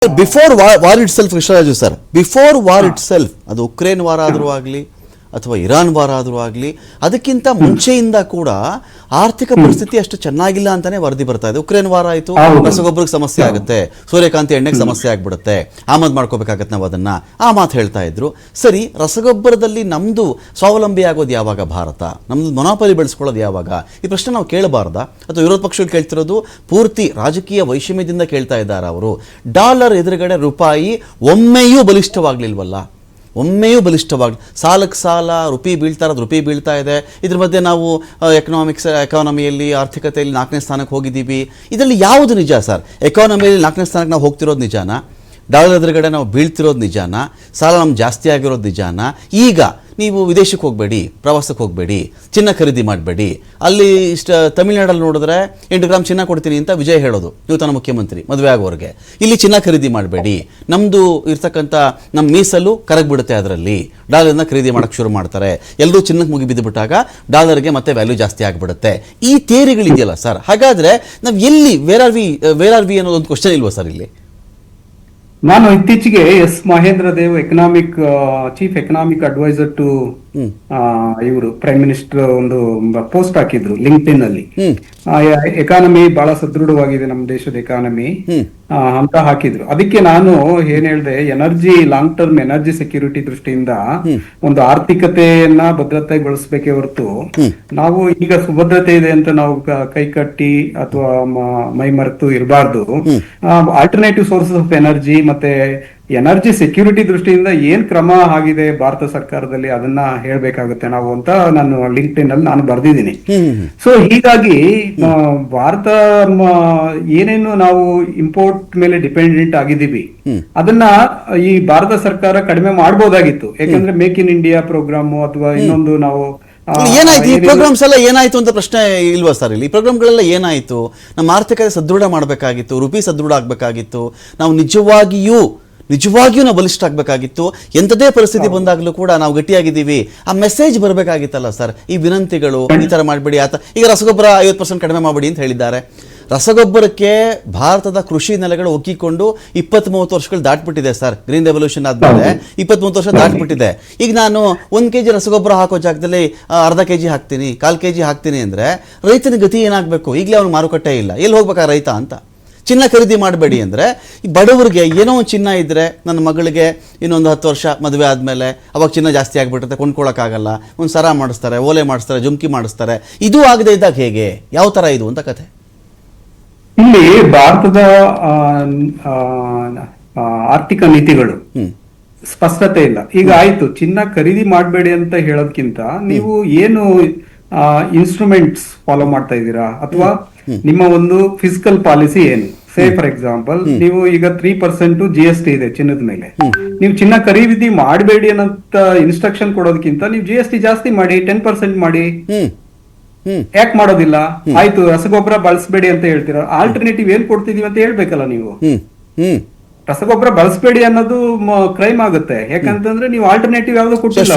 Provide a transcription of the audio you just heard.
Before war it self Krishnaraju sir, before war it self, ಅದು Ukraine ವಾರ ಆದರೂ ಆಗಲಿ ಅಥವಾ ಇರಾನ್ ವಾರ ಆದರೂ ಆಗಲಿ, ಅದಕ್ಕಿಂತ ಮುಂಚೆಯಿಂದ ಕೂಡ ಆರ್ಥಿಕ ಪರಿಸ್ಥಿತಿ ಅಷ್ಟು ಚೆನ್ನಾಗಿಲ್ಲ ಅಂತಾನೆ ವರದಿ ಬರ್ತಾ ಇದೆ. ಉಕ್ರೇನ್ ವಾರ ಆಯಿತು, ರಸಗೊಬ್ಬರಕ್ಕೆ ಸಮಸ್ಯೆ ಆಗುತ್ತೆ, ಸೂರ್ಯಕಾಂತಿ ಎಣ್ಣೆಗೆ ಸಮಸ್ಯೆ ಆಗ್ಬಿಡುತ್ತೆ, ಆಮದು ಮಾಡ್ಕೋಬೇಕಾಗತ್ತೆ ನಾವು ಅದನ್ನ, ಆ ಮಾತು ಹೇಳ್ತಾ ಇದ್ರು. ಸರಿ, ರಸಗೊಬ್ಬರದಲ್ಲಿ ನಮ್ದು ಸ್ವಾವಲಂಬಿ ಆಗೋದು ಯಾವಾಗ? ಭಾರತ ನಮ್ದು ಮೊನೋಪಲಿ ಬೆಳೆಸ್ಕೊಳ್ಳೋದು ಯಾವಾಗ? ಈ ಪ್ರಶ್ನೆ ನಾವು ಕೇಳಬಾರ್ದಾ? ಅಥವಾ ವಿರೋಧ ಪಕ್ಷಗಳು ಕೇಳ್ತಿರೋದು ಪೂರ್ತಿ ರಾಜಕೀಯ ವೈಷಮ್ಯದಿಂದ ಕೇಳ್ತಾ ಇದ್ದಾರೆ ಅವರು. ಡಾಲರ್ ಎದುರುಗಡೆ ರೂಪಾಯಿ ಒಮ್ಮೆಯೂ ಬಲಿಷ್ಠವಾಗ್ಲಿಲ್ವಲ್ಲ, ಒಮ್ಮೆಯೂ ಬಲಿಷ್ಠವಾಗಿ, ಸಾಲಕ್ಕೆ ಸಾಲ, ರುಪಿ ಬೀಳ್ತಾ ಇರೋದು ರುಪಿ ಬೀಳ್ತಾ ಇದೆ. ಇದ್ರ ಮಧ್ಯೆ ನಾವು ಎಕಾನಮಿಯಲ್ಲಿ ಆರ್ಥಿಕತೆಯಲ್ಲಿ 4ನೇ ಸ್ಥಾನಕ್ಕೆ ಹೋಗಿದ್ದೀವಿ. ಇದರಲ್ಲಿ ಯಾವುದು ನಿಜ ಸರ್? ಎಕಾನಮಿಯಲ್ಲಿ 4ನೇ ಸ್ಥಾನಕ್ಕೆ ನಾವು ಹೋಗ್ತಿರೋದು ನಿಜಾನ? ಡಾಲರ್ ಎದುರುಗಡೆ ನಾವು ಬೀಳ್ತಿರೋದು ನಿಜಾನ? ಸಾಲ ನಮ್ಗೆ ಜಾಸ್ತಿ ಆಗಿರೋದು ನಿಜಾನ? ಈಗ ನೀವು ವಿದೇಶಕ್ಕೆ ಹೋಗಬೇಡಿ, ಪ್ರವಾಸಕ್ಕೆ ಹೋಗಬೇಡಿ, ಚಿನ್ನ ಖರೀದಿ ಮಾಡಬೇಡಿ, ಅಲ್ಲಿ ತಮಿಳ್ನಾಡಲ್ಲಿ ನೋಡಿದ್ರೆ 8 ಗ್ರಾಮ್ ಚಿನ್ನ ಕೊಡ್ತೀನಿ ಅಂತ ವಿಜಯ್ ಹೇಳೋದು, ನೂತನ ಮುಖ್ಯಮಂತ್ರಿ ಮದುವೆ ಆಗೋರಿಗೆ. ಇಲ್ಲಿ ಚಿನ್ನ ಖರೀದಿ ಮಾಡಬೇಡಿ, ನಮ್ಮದು ಇರ್ತಕ್ಕಂಥ ನಮ್ಮ ಮೀಸಲು ಕರಗ್ಬಿಡುತ್ತೆ, ಅದರಲ್ಲಿ ಡಾಲರ್ನ ಖರೀದಿ ಮಾಡೋಕ್ಕೆ ಶುರು ಮಾಡ್ತಾರೆ, ಎಲ್ಲರೂ ಚಿನ್ನಕ್ಕೆ ಮುಗಿ ಬಿದ್ದುಬಿಟ್ಟಾಗ ಡಾಲರ್ಗೆ ಮತ್ತೆ ವ್ಯಾಲ್ಯೂ ಜಾಸ್ತಿ ಆಗಿಬಿಡುತ್ತೆ. ಈ ಥಿಯರಿಗಳಿದೆಯಲ್ಲ ಸರ್, ಹಾಗಾದರೆ ನಾವು ಎಲ್ಲಿ ವೇರ್ ಆರ್ ವಿ ಅನ್ನೋದೊಂದು ಕ್ವಶನ್ ಇಲ್ವಾ ಸರ್ ಇಲ್ಲಿ? ನಾನು ಇತ್ತೀಚೆಗೆ S Mahendra Dev chief economic adviser to ಇವರು ಪ್ರೈಮ್ ಮಿನಿಸ್ಟರ್ ಒಂದು ಪೋಸ್ಟ್ ಹಾಕಿದ್ರು ಲಿಂಕ್ಡ್ಇನ್ ಅಲ್ಲಿ. ಎಕಾನಮಿ ಬಹಳ ಸದೃಢವಾಗಿದೆ ನಮ್ಮ ದೇಶದ ಎಕಾನಮಿ ಅಂತ ಹಾಕಿದ್ರು. ಅದಕ್ಕೆ ನಾನು ಏನ್ ಹೇಳ್ದೆ, ಲಾಂಗ್ ಟರ್ಮ್ ಎನರ್ಜಿ ಸೆಕ್ಯೂರಿಟಿ ದೃಷ್ಟಿಯಿಂದ ಒಂದು ಆರ್ಥಿಕತೆಯನ್ನ ಭದ್ರತೆಗೊಳಿಸಬೇಕೇ ಹೊರತು ನಾವು ಈಗ ಸುಭದ್ರತೆ ಇದೆ ಅಂತ ನಾವು ಕೈ ಕಟ್ಟಿ ಅಥವಾ ಮೈ ಮರೆತು ಇರಬಾರ್ದು. ಆಲ್ಟರ್ನೇಟಿವ್ ಸೋರ್ಸಸ್ ಆಫ್ ಎನರ್ಜಿ ಮತ್ತೆ ಎನರ್ಜಿ ಸೆಕ್ಯೂರಿಟಿ ದೃಷ್ಟಿಯಿಂದ ಏನ್ ಕ್ರಮ ಆಗಿದೆ ಭಾರತ ಸರ್ಕಾರದಲ್ಲಿ ಅದನ್ನ ಹೇಳ್ಬೇಕಾಗುತ್ತೆ ನಾವು ಅಂತ ನಾನು ಲಿಂಕ್ಡ್ಇನ್ ಅಲ್ಲಿ ನಾನು ಬರ್ದಿದ್ದೀನಿ. ಸೊ ಹೀಗಾಗಿ ಭಾರತ ಏನೇನು ನಾವು ಇಂಪೋರ್ಟ್ ಮೇಲೆ ಡಿಪೆಂಡೆಂಟ್ ಆಗಿದ್ದೀವಿ ಅದನ್ನ ಈ ಭಾರತ ಸರ್ಕಾರ ಕಡಿಮೆ ಮಾಡಬಹುದಾಗಿತ್ತು. ಯಾಕಂದ್ರೆ ಮೇಕ್ ಇನ್ ಇಂಡಿಯಾ ಪ್ರೋಗ್ರಾಮ್ ಅಥವಾ ಇನ್ನೊಂದು ನಾವು ಏನಾಯ್ತು, ಈ ಪ್ರೋಗ್ರಾಮ್ಸ್ ಎಲ್ಲ ಏನಾಯ್ತು ಅಂತ ಪ್ರಶ್ನೆ ಇಲ್ವಾ ಸರ್ ಇಲ್ಲಿ? ಈ ಪ್ರೋಗ್ರಾಮ್ಗಳೆಲ್ಲ ಏನಾಯ್ತು? ನಮ್ಮ ಆರ್ಥಿಕತೆ ಸದೃಢ ಮಾಡಬೇಕಾಗಿತ್ತು, ರುಪಿ ಸದೃಢ ಆಗ್ಬೇಕಾಗಿತ್ತು, ನಾವು ನಿಜವಾಗಿಯೂ ನಾವು ಬಲಿಷ್ಠ ಆಗಬೇಕಾಗಿತ್ತು. ಎಂಥದೇ ಪರಿಸ್ಥಿತಿ ಬಂದಾಗಲೂ ಕೂಡ ನಾವು ಗಟ್ಟಿಯಾಗಿದ್ದೀವಿ, ಆ ಮೆಸೇಜ್ ಬರಬೇಕಾಗಿತ್ತಲ್ಲ ಸರ್. ಈ ವಿನಂತಿಗಳು ಈ ಥರ ಮಾಡಬೇಡಿ, ಈಗ ರಸಗೊಬ್ಬರ 50% ಕಡಿಮೆ ಮಾಡಬೇಡಿ ಅಂತ ಹೇಳಿದ್ದಾರೆ. ರಸಗೊಬ್ಬರಕ್ಕೆ ಭಾರತದ ಕೃಷಿ ನೆಲೆಗಳು ಒಕ್ಕಿಕೊಂಡು 20-30 ವರ್ಷಗಳು ದಾಟ್ಬಿಟ್ಟಿದೆ ಸರ್. ಗ್ರೀನ್ ರೆವಲ್ಯೂಷನ್ ಆದ್ಮೇಲೆ 20-30 ವರ್ಷ ದಾಟ್ಬಿಟ್ಟಿದೆ. ಈಗ ನಾನು 1 kg ರಸಗೊಬ್ಬರ ಹಾಕೋ ಜಾಗದಲ್ಲಿ ಅರ್ಧ kg ಹಾಕ್ತೀನಿ, 1/4 kg ಹಾಕ್ತೀನಿ ಅಂದರೆ ರೈತನ ಗತಿ ಏನಾಗಬೇಕು? ಈಗಲೇ ಅವ್ನಿಗೆ ಮಾರುಕಟ್ಟೆ ಇಲ್ಲ, ಎಲ್ಲಿ ಹೋಗ್ಬೇಕಾ ರೈತ ಅಂತ. ಚಿನ್ನ ಖರೀದಿ ಮಾಡಬೇಡಿ ಅಂದರೆ ಈ ಬಡವರಿಗೆ ಏನೋ ಒಂದು ಚಿನ್ನ ಇದ್ದರೆ, ನನ್ನ ಮಗಳಿಗೆ ಇನ್ನೊಂದು 10 ವರ್ಷ ಮದುವೆ ಆದಮೇಲೆ ಅವಾಗ ಚಿನ್ನ ಜಾಸ್ತಿ ಆಗಿಬಿಡುತ್ತೆ, ಕೊಂಡ್ಕೊಳ್ಳೋಕ್ಕಾಗಲ್ಲ, ಒಂದು ಸರ ಮಾಡಿಸ್ತಾರೆ, ಓಲೆ ಮಾಡಿಸ್ತಾರೆ, ಜುಮ್ಕಿ ಮಾಡಿಸ್ತಾರೆ. ಇದು ಆಗದೆ ಇದ್ದಾಗ ಹೇಗೆ? ಯಾವ ಥರ ಇದು ಅಂತ ಕತೆ? ಇಲ್ಲಿ ಭಾರತದ ಆರ್ಥಿಕ ನೀತಿಗಳು ಸ್ಪಷ್ಟತೆ ಇಲ್ಲ. ಈಗ ಆಯ್ತು, ಚಿನ್ನ ಖರೀದಿ ಮಾಡಬೇಡಿ ಅಂತ ಹೇಳೋದ್ಕಿಂತ ನೀವು ಏನು ಇನ್ಸ್ಟ್ರೂಮೆಂಟ್ಸ್ ಫಾಲೋ ಮಾಡ್ತಾ ಇದ್ದೀರಾ ಅಥವಾ ನಿಮ್ಮ ಒಂದು ಫಿಸಿಕಲ್ ಪಾಲಿಸಿ ಏನು? ಸೇ ಫಾರ್ ಎಕ್ಸಾಂಪಲ್, ನೀವು ಈಗ 3% GST ಇದೆ ಚಿನ್ನದ ಮೇಲೆ. ನೀವು ಚಿನ್ನ ಖರೀದಿ ಮಾಡಬೇಡಿ ಅನ್ನೋಂತ ಇನ್ಸ್ಟ್ರಕ್ಷನ್ ಕೊಡೋದಕ್ಕಿಂತ ನೀವು GST ಜಾಸ್ತಿ ಮಾಡಿ, 10% ಮಾಡಿ. ಯಾಕೆ ಮಾಡೋದಿಲ್ಲ? ಆಯ್ತು, ರಸಗೊಬ್ಬರ ಬಳಸಬೇಡಿ ಅಂತ ಹೇಳ್ತೀರಾ, ಆಲ್ಟರ್ನೇಟಿವ್ ಏನ್ ಕೊಡ್ತಿದೀವಿ ಅಂತ ಹೇಳ್ಬೇಕಲ್ಲ ನೀವು. ರಸಗೊಬ್ಬರ ಬಳಸಬೇಡಿ ಅನ್ನೋದು ಕ್ರೈಮ್ ಆಗುತ್ತೆ, ಯಾಕಂತಂದ್ರೆ ನೀವು ಆಲ್ಟರ್ನೇಟಿವ್ ಯಾವ್ದು ಕೊಟ್ಟಿಲ್ಲ.